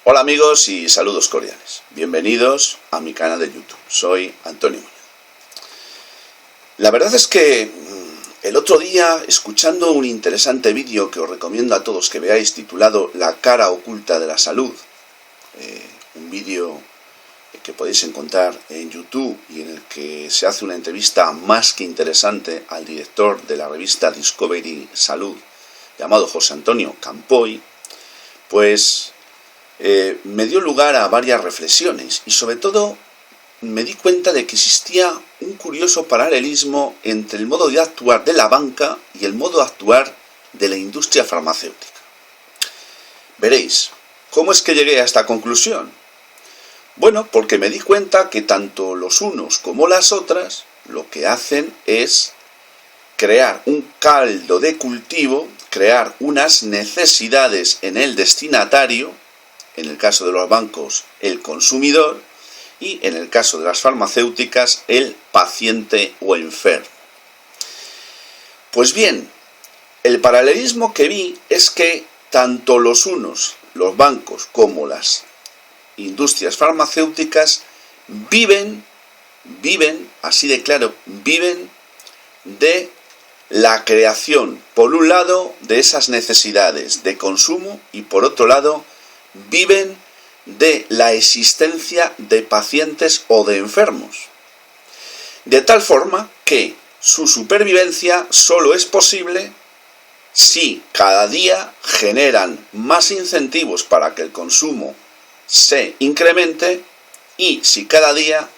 Hola amigos y saludos cordiales. Bienvenidos a mi canal de YouTube. Soy Antonio Muñoz. La verdad es que el otro día, escuchando un interesante vídeo que os recomiendo a todos que veáis, titulado La cara oculta de la salud, un vídeo que podéis encontrar en YouTube y en el que se hace una entrevista más que interesante al director de la revista Discovery Salud, llamado José Antonio Campoy, pues me dio lugar a varias reflexiones y sobre todo me di cuenta de que existía un curioso paralelismo entre el modo de actuar de la banca y el modo de actuar de la industria farmacéutica. Veréis, ¿cómo es que llegué a esta conclusión? Bueno, porque me di cuenta que tanto los unos como las otras lo que hacen es crear un caldo de cultivo, crear unas necesidades en el destinatario, en el caso de los bancos, el consumidor, y en el caso de las farmacéuticas, el paciente o enfermo. Pues bien, el paralelismo que vi es que tanto los unos, los bancos, como las industrias farmacéuticas viven, así de claro, viven de la creación, por un lado, de esas necesidades de consumo y por otro lado, viven de la existencia de pacientes o de enfermos. De tal forma que su supervivencia solo es posible si cada día generan más incentivos para que el consumo se incremente y si cada día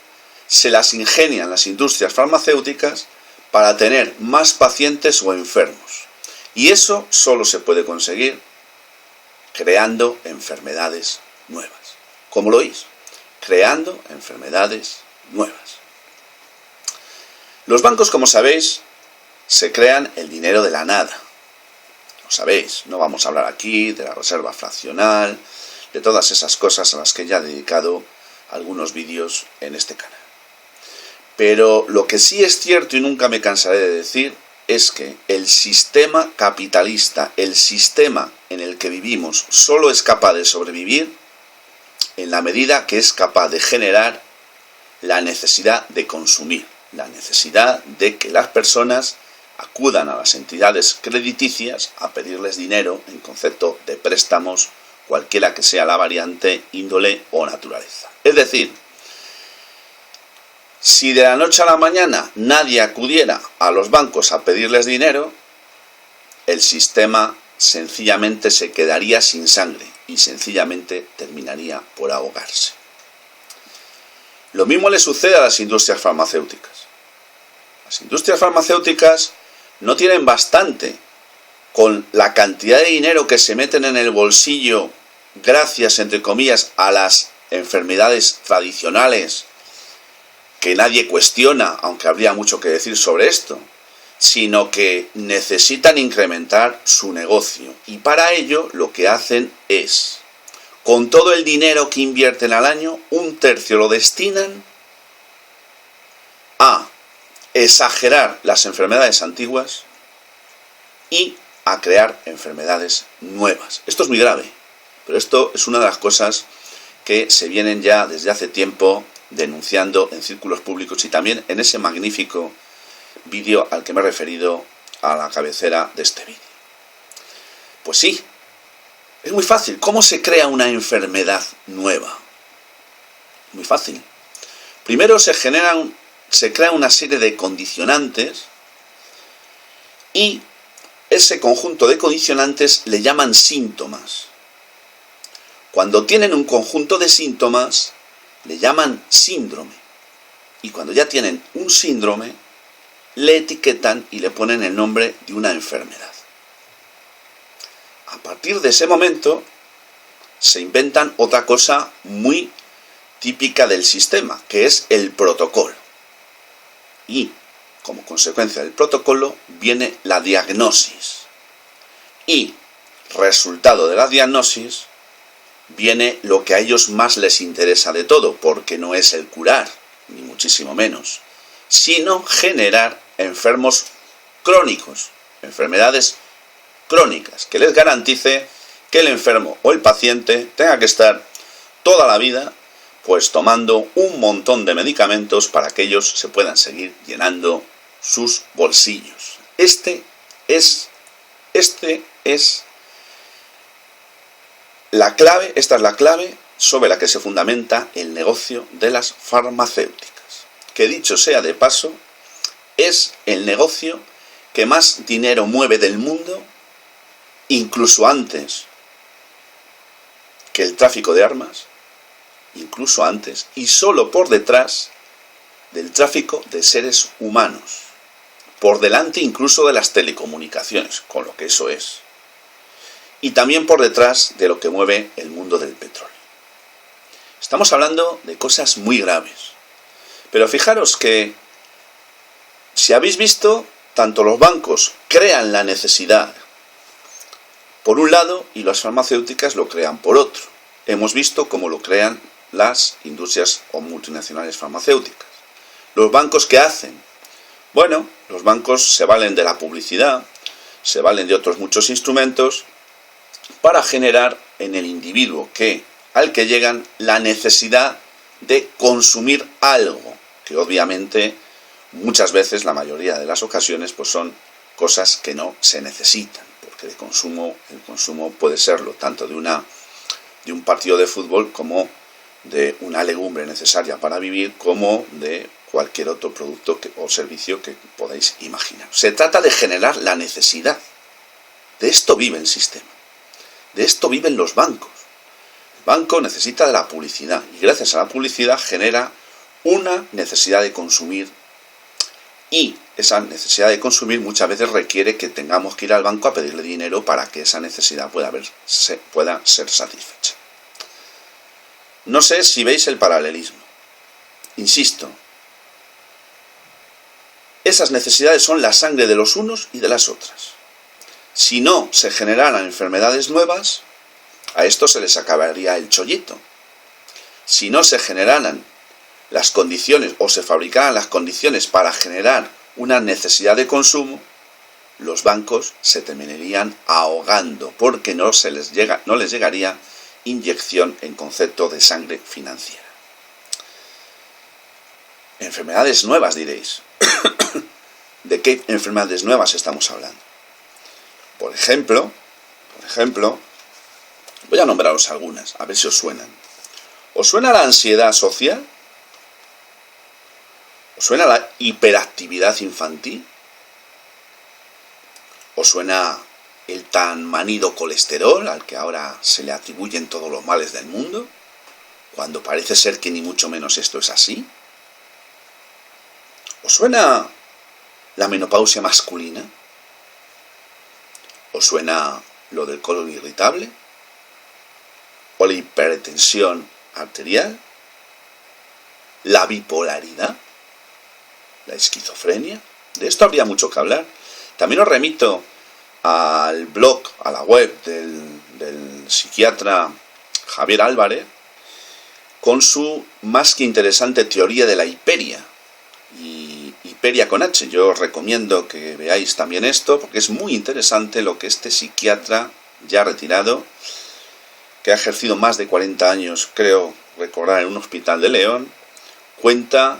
se las ingenian las industrias farmacéuticas para tener más pacientes o enfermos. Y eso solo se puede conseguir creando enfermedades nuevas. ¿Cómo lo oís? Creando enfermedades nuevas. Los bancos, como sabéis, se crean el dinero de la nada. Lo sabéis, no vamos a hablar aquí de la reserva fraccional, de todas esas cosas a las que ya he dedicado algunos vídeos en este canal. Pero lo que sí es cierto y nunca me cansaré de decir es que el sistema capitalista, el sistema en el que vivimos, solo es capaz de sobrevivir en la medida que es capaz de generar la necesidad de consumir, la necesidad de que las personas acudan a las entidades crediticias a pedirles dinero en concepto de préstamos, cualquiera que sea la variante, índole o naturaleza. Es decir, si de la noche a la mañana nadie acudiera a los bancos a pedirles dinero, el sistema sencillamente se quedaría sin sangre y sencillamente terminaría por ahogarse. Lo mismo le sucede a las industrias farmacéuticas. Las industrias farmacéuticas no tienen bastante con la cantidad de dinero que se meten en el bolsillo gracias, entre comillas, a las enfermedades tradicionales que nadie cuestiona, aunque habría mucho que decir sobre esto, sino que necesitan incrementar su negocio. Y para ello lo que hacen es, con todo el dinero que invierten al año, 1/3 lo destinan a exagerar las enfermedades antiguas y a crear enfermedades nuevas. Esto es muy grave, pero esto es una de las cosas que se vienen ya desde hace tiempo denunciando en círculos públicos y también en ese magnífico vídeo al que me he referido a la cabecera de este vídeo. Pues sí, es muy fácil. ¿Cómo se crea una enfermedad nueva? Muy fácil. Primero se crea una serie de condicionantes y ese conjunto de condicionantes le llaman síntomas. Cuando tienen un conjunto de síntomas, le llaman síndrome. Y cuando ya tienen un síndrome, le etiquetan y le ponen el nombre de una enfermedad. A partir de ese momento, se inventan otra cosa muy típica del sistema, que es el protocolo. Y, como consecuencia del protocolo, viene la diagnosis. Y, resultado de la diagnosis, viene lo que a ellos más les interesa de todo, porque no es el curar, ni muchísimo menos, sino generar enfermos crónicos, enfermedades crónicas, que les garantice que el enfermo o el paciente tenga que estar toda la vida pues tomando un montón de medicamentos para que ellos se puedan seguir llenando sus bolsillos. Esta es la clave sobre la que se fundamenta el negocio de las farmacéuticas, que dicho sea de paso, es el negocio que más dinero mueve del mundo, incluso antes que el tráfico de armas, incluso antes, y solo por detrás del tráfico de seres humanos, por delante incluso de las telecomunicaciones, con lo que eso es, y también por detrás de lo que mueve el mundo del petróleo. Estamos hablando de cosas muy graves, pero fijaros que, si habéis visto, tanto los bancos crean la necesidad por un lado y las farmacéuticas lo crean por otro. Hemos visto cómo lo crean las industrias o multinacionales farmacéuticas. ¿Los bancos qué hacen? Bueno, los bancos se valen de la publicidad, se valen de otros muchos instrumentos para generar en el individuo al que llegan la necesidad de consumir algo, que obviamente muchas veces, la mayoría de las ocasiones, pues son cosas que no se necesitan, porque el consumo puede serlo tanto de un partido de fútbol como de una legumbre necesaria para vivir, como de cualquier otro producto o servicio que podáis imaginar. Se trata de generar la necesidad. De esto vive el sistema. De esto viven los bancos. El banco necesita de la publicidad y gracias a la publicidad genera una necesidad de consumir, y esa necesidad de consumir muchas veces requiere que tengamos que ir al banco a pedirle dinero para que esa necesidad pueda ser satisfecha. No sé si veis el paralelismo. Insisto, esas necesidades son la sangre de los unos y de las otras. Si no se generaran enfermedades nuevas, a esto se les acabaría el chollito. Si no se generaran las condiciones o se fabricaran las condiciones para generar una necesidad de consumo, los bancos se terminarían ahogando porque no les llegaría inyección en concepto de sangre financiera. Enfermedades nuevas, diréis. ¿De qué enfermedades nuevas estamos hablando? Por ejemplo, voy a nombraros algunas, a ver si os suenan. ¿Os suena la ansiedad social? ¿Os suena la hiperactividad infantil? ¿Os suena el tan manido colesterol al que ahora se le atribuyen todos los males del mundo, cuando parece ser que ni mucho menos esto es así? ¿Os suena la menopausia masculina? ¿Os suena lo del colon irritable? ¿O la hipertensión arterial? ¿La bipolaridad? ¿La esquizofrenia? De esto habría mucho que hablar. También os remito al blog, a la web del psiquiatra Javier Álvarez, con su más que interesante teoría de la hiperia, y hiperia con H. Yo os recomiendo que veáis también esto, porque es muy interesante lo que este psiquiatra ya retirado, que ha ejercido más de 40 años, creo recordar, en un hospital de León, cuenta,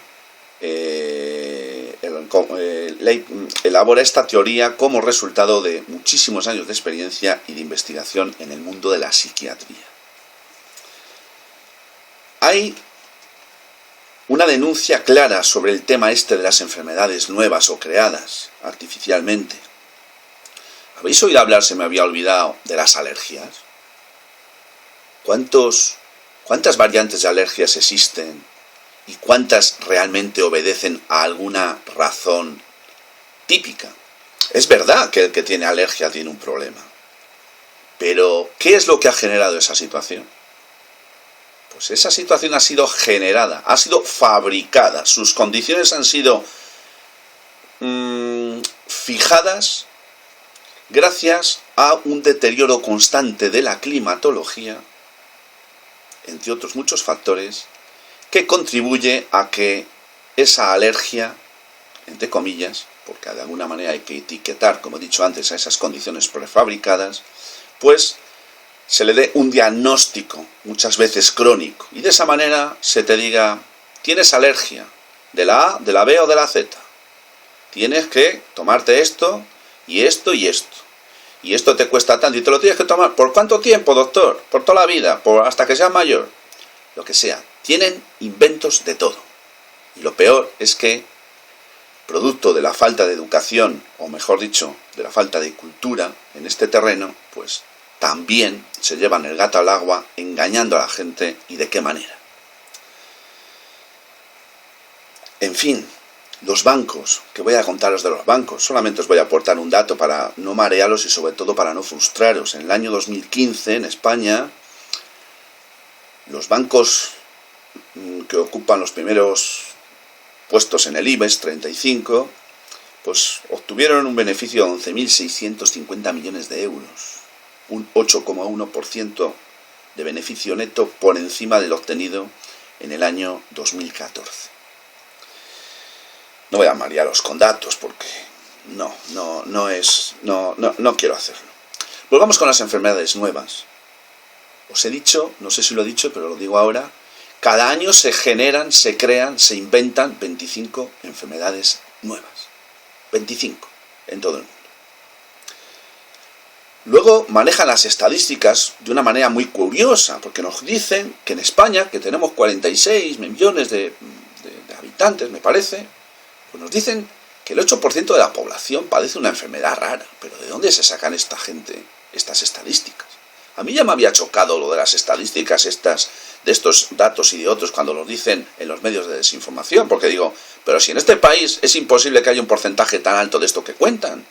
elabora esta teoría como resultado de muchísimos años de experiencia y de investigación en el mundo de la psiquiatría. Hay una denuncia clara sobre el tema de las enfermedades nuevas o creadas artificialmente. ¿Habéis oído hablar, se me había olvidado, de las alergias? ¿Cuántas variantes de alergias existen? ¿Y cuántas realmente obedecen a alguna razón típica? Es verdad que el que tiene alergia tiene un problema. Pero, ¿qué es lo que ha generado esa situación? Pues esa situación ha sido generada, ha sido fabricada. Sus condiciones han sido fijadas gracias a un deterioro constante de la climatología, entre otros muchos factores, que contribuye a que esa alergia, entre comillas, porque de alguna manera hay que etiquetar, como he dicho antes, a esas condiciones prefabricadas, pues se le dé un diagnóstico muchas veces crónico, y de esa manera se te diga, tienes alergia de la A, de la B o de la Z, tienes que tomarte esto y esto y esto, y esto te cuesta tanto y te lo tienes que tomar, ¿por cuánto tiempo, doctor? Por toda la vida, hasta que seas mayor, lo que sea. Tienen inventos de todo, y lo peor es que, producto de la falta de educación, o mejor dicho, de la falta de cultura en este terreno, pues también se llevan el gato al agua engañando a la gente, y de qué manera. En fin, los bancos, que voy a contaros de los bancos, solamente os voy a aportar un dato para no marearos y sobre todo para no frustraros. En el año 2015 en España, los bancos que ocupan los primeros puestos en el IBEX 35, pues obtuvieron un beneficio de 11.650 millones de euros, un 8,1% de beneficio neto por encima del obtenido en el año 2014. No voy a marearos con datos porque no quiero hacerlo. Volvamos con las enfermedades nuevas. Os he dicho, no sé si lo he dicho, pero lo digo ahora, cada año se generan, se crean, se inventan 25 enfermedades nuevas. 25 en todo el mundo. Luego manejan las estadísticas de una manera muy curiosa, porque nos dicen que en España, que tenemos 46 millones de habitantes, me parece, pues nos dicen que el 8% de la población padece una enfermedad rara. Pero ¿de dónde se sacan esta gente estas estadísticas? A mí ya me había chocado lo de las estadísticas de estos datos y de otros cuando los dicen en los medios de desinformación, porque digo, pero si en este país es imposible que haya un porcentaje tan alto de esto que cuentan.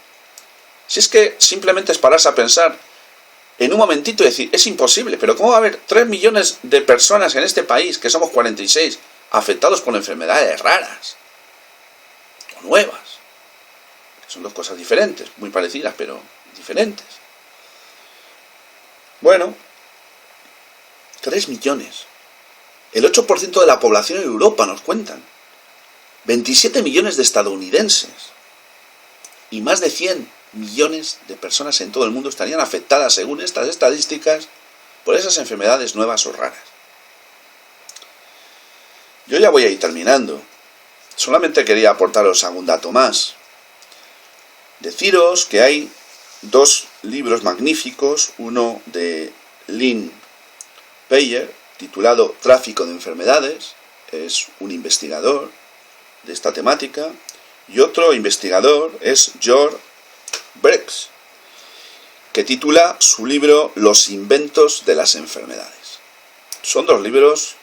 Si es que simplemente es pararse a pensar en un momentito y decir, es imposible, pero ¿cómo va a haber 3 millones de personas en este país, que somos 46, afectados por enfermedades raras o nuevas? Son dos cosas diferentes, muy parecidas, pero diferentes. Bueno, 3 millones. El 8% de la población en Europa nos cuentan. 27 millones de estadounidenses. Y más de 100 millones de personas en todo el mundo estarían afectadas, según estas estadísticas, por esas enfermedades nuevas o raras. Yo ya voy a ir terminando. Solamente quería aportaros algún dato más. Deciros que hay 2 libros magníficos, uno de Lynn Payer, titulado Tráfico de enfermedades, es un investigador de esta temática, y otro investigador es George Brex, que titula su libro Los inventos de las enfermedades. Son 2 libros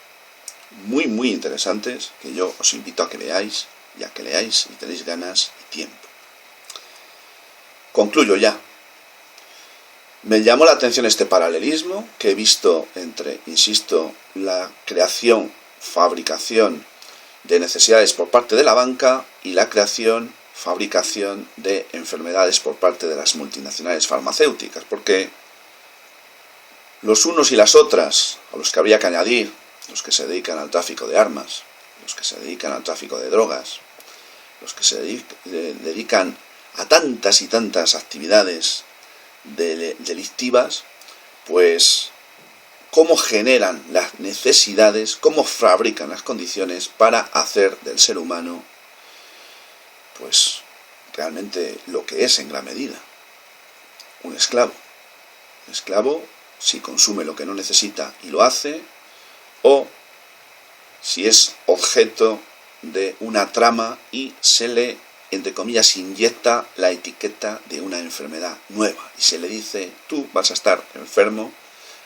muy interesantes que yo os invito a que veáis, ya que leáis y tenéis ganas y tiempo. Concluyo ya. Me llamó la atención este paralelismo que he visto entre, insisto, la creación, fabricación de necesidades por parte de la banca y la creación, fabricación de enfermedades por parte de las multinacionales farmacéuticas, porque los unos y las otras, a los que habría que añadir, los que se dedican al tráfico de armas, los que se dedican al tráfico de drogas, los que se dedican a tantas y tantas actividades delictivas, pues cómo generan las necesidades, cómo fabrican las condiciones para hacer del ser humano pues realmente lo que es en gran medida, un esclavo. Un esclavo si consume lo que no necesita y lo hace, o si es objeto de una trama y se le, entre comillas, inyecta la etiqueta de una enfermedad nueva y se le dice, tú vas a estar enfermo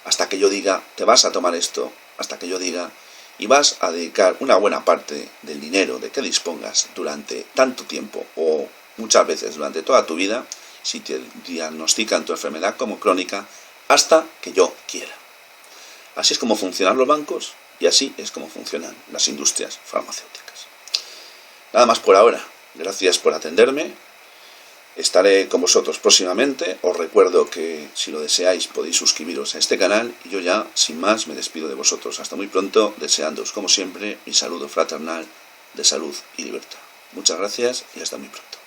hasta que yo diga, te vas a tomar esto, hasta que yo diga, y vas a dedicar una buena parte del dinero de que dispongas durante tanto tiempo o muchas veces durante toda tu vida, si te diagnostican tu enfermedad como crónica, hasta que yo quiera. Así es como funcionan los bancos y así es como funcionan las industrias farmacéuticas. Nada más por ahora. Gracias por atenderme. Estaré con vosotros próximamente. Os recuerdo que si lo deseáis podéis suscribiros a este canal y yo ya, sin más, me despido de vosotros. Hasta muy pronto, deseándoos como siempre mi saludo fraternal de salud y libertad. Muchas gracias y hasta muy pronto.